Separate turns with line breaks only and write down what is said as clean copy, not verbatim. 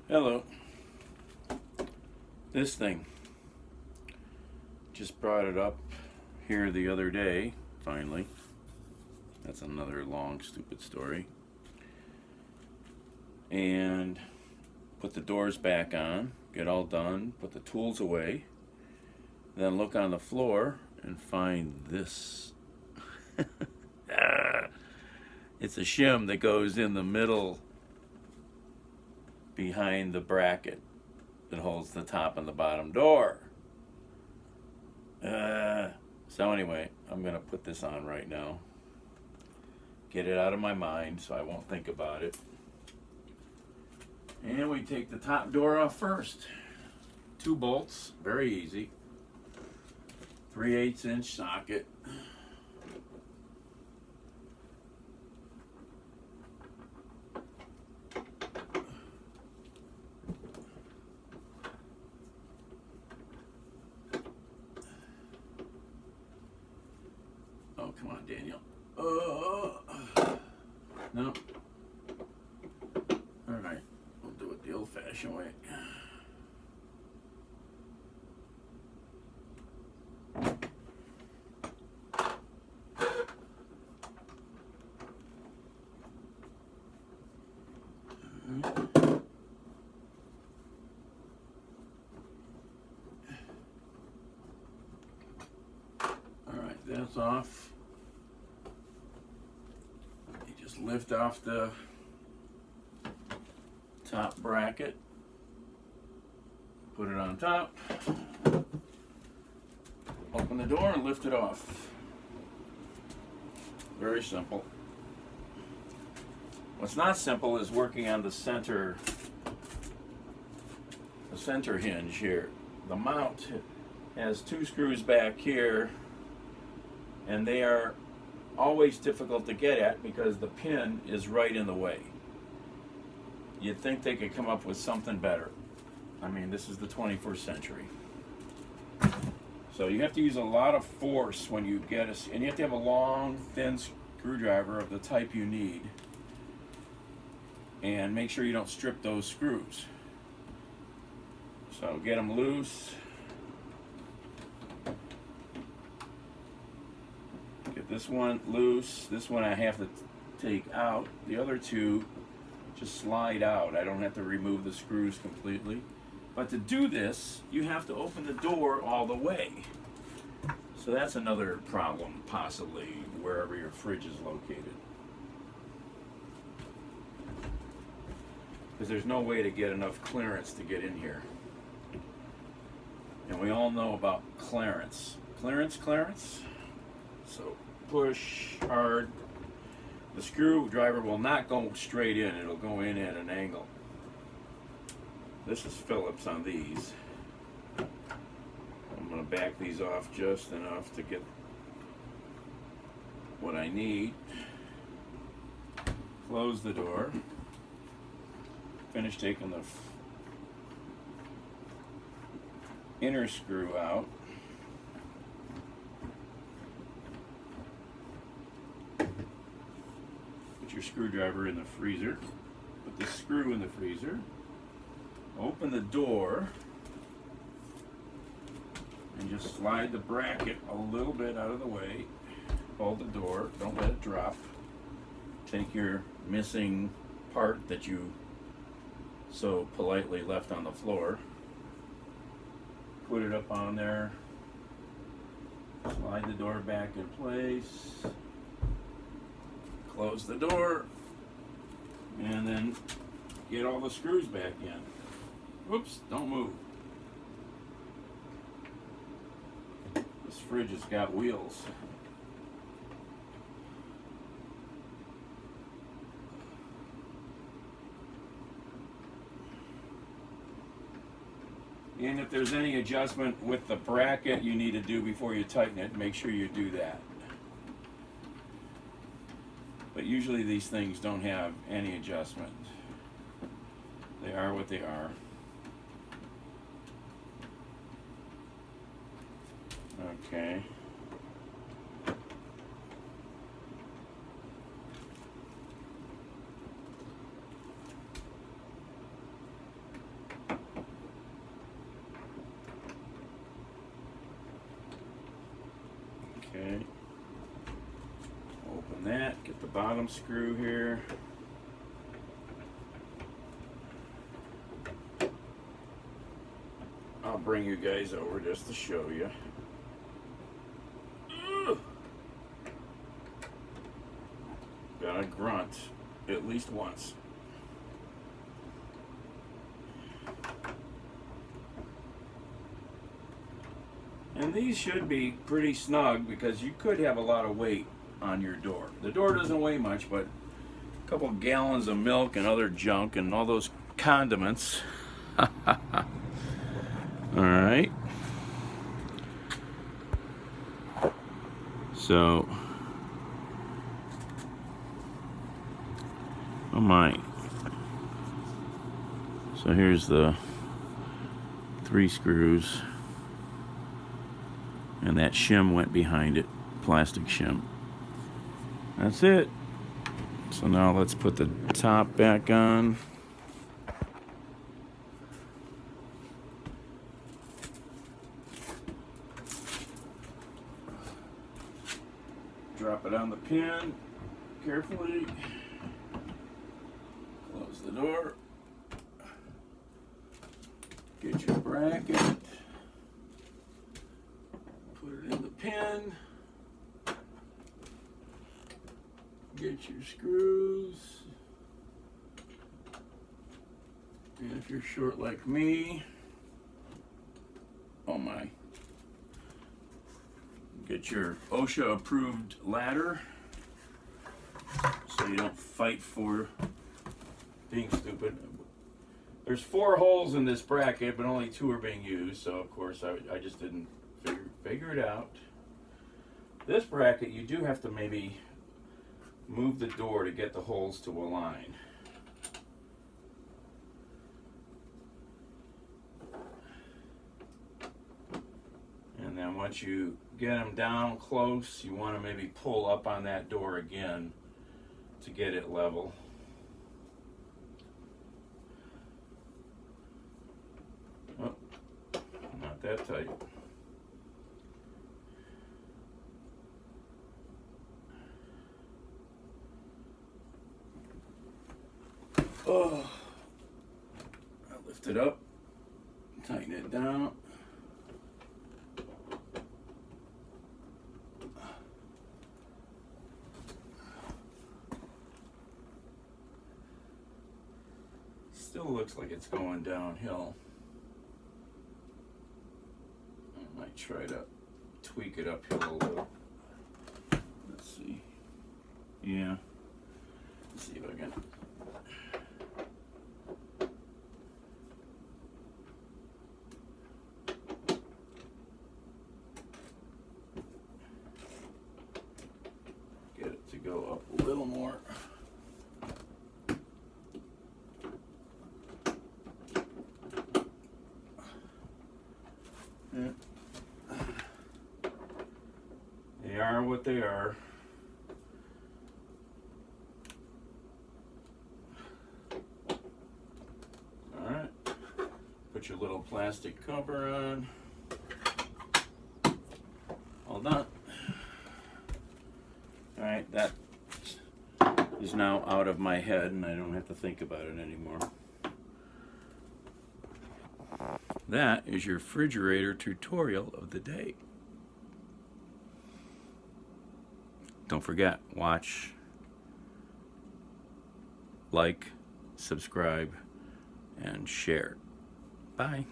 Hello. This thing. Just brought it up here the other day, finally. That's another long, stupid story. And put the doors back on, get all done, put the tools away, then look on the floor and find this. It's a shim that goes in the middle behind the bracket that holds the top and the bottom door. So anyway, I'm going to put this on right now. Get it out of my mind so I won't think about it. And we take the top door off first. 2 bolts, very easy. 3/8 inch socket. Oh, come on, Daniel. No. All right, we'll do it the old-fashioned way. All right, that's off. You just lift off the top bracket, put it on top, open the door and lift it off. Very simple. What's not simple is working on the center hinge here. The mount has 2 screws back here, and they are always difficult to get at because the pin is right in the way. You'd think they could come up with something better. I mean, this is the 21st century. So you have to use a lot of force when you get and you have to have a long, thin screwdriver of the type you need. And make sure you don't strip those screws. So get them loose. Get this one loose. This one I have to take out. The other 2 just slide out. I don't have to remove the screws completely. But to do this, you have to open the door all the way. So that's another problem, possibly, wherever your fridge is located. Because there's no way to get enough clearance to get in here. And we all know about clearance. Clearance. So push hard. The screwdriver will not go straight in. It'll go in at an angle. This is Phillips on these. I'm going to back these off just enough to get what I need. Close the door. Finish taking the inner screw out. Put your screwdriver in the freezer. Put the screw in the freezer. Open the door and just slide the bracket a little bit out of the way. Hold the door, don't let it drop. Take your missing part that you so politely left on the floor. Put it up on there. Slide the door back in place. Close the door. And then get all the screws back in. Whoops, don't move. This fridge has got wheels. And if there's any adjustment with the bracket you need to do before you tighten it, make sure you do that. But usually these things don't have any adjustment. They are what they are. Okay. Okay. Open that, get the bottom screw here. I'll bring you guys over just to show you. Gotta grunt at least once. And these should be pretty snug because you could have a lot of weight on your door. The door doesn't weigh much, but a couple gallons of milk and other junk and all those condiments. All right. So, oh my. So here's the 3 screws. And that shim went behind it, plastic shim. That's it. So now let's put the top back on. Drop it on the pin carefully. Close the door. Get your bracket. Put it in the pin. Get your screws. And if you're short like me, oh my. Get your OSHA approved ladder so you don't fight for being stupid. There's 4 holes in this bracket, but only 2 are being used, so of course I just didn't figure it out. This bracket, you do have to maybe move the door to get the holes to align. And then once you get them down close, you want to maybe pull up on that door again to get it level. Oh, not that tight. Oh, I lift it up, tighten it down. Still looks like it's going downhill. I might try to tweak it uphill a little. Let's see. Yeah. Let's see if I can. Get it to go up a little more. They are what they are. All right. Put your little plastic cover on. All done. All right, that is now out of my head and I don't have to think about it anymore. That is your refrigerator tutorial of the day. Don't forget, watch, like, subscribe, and share. Bye.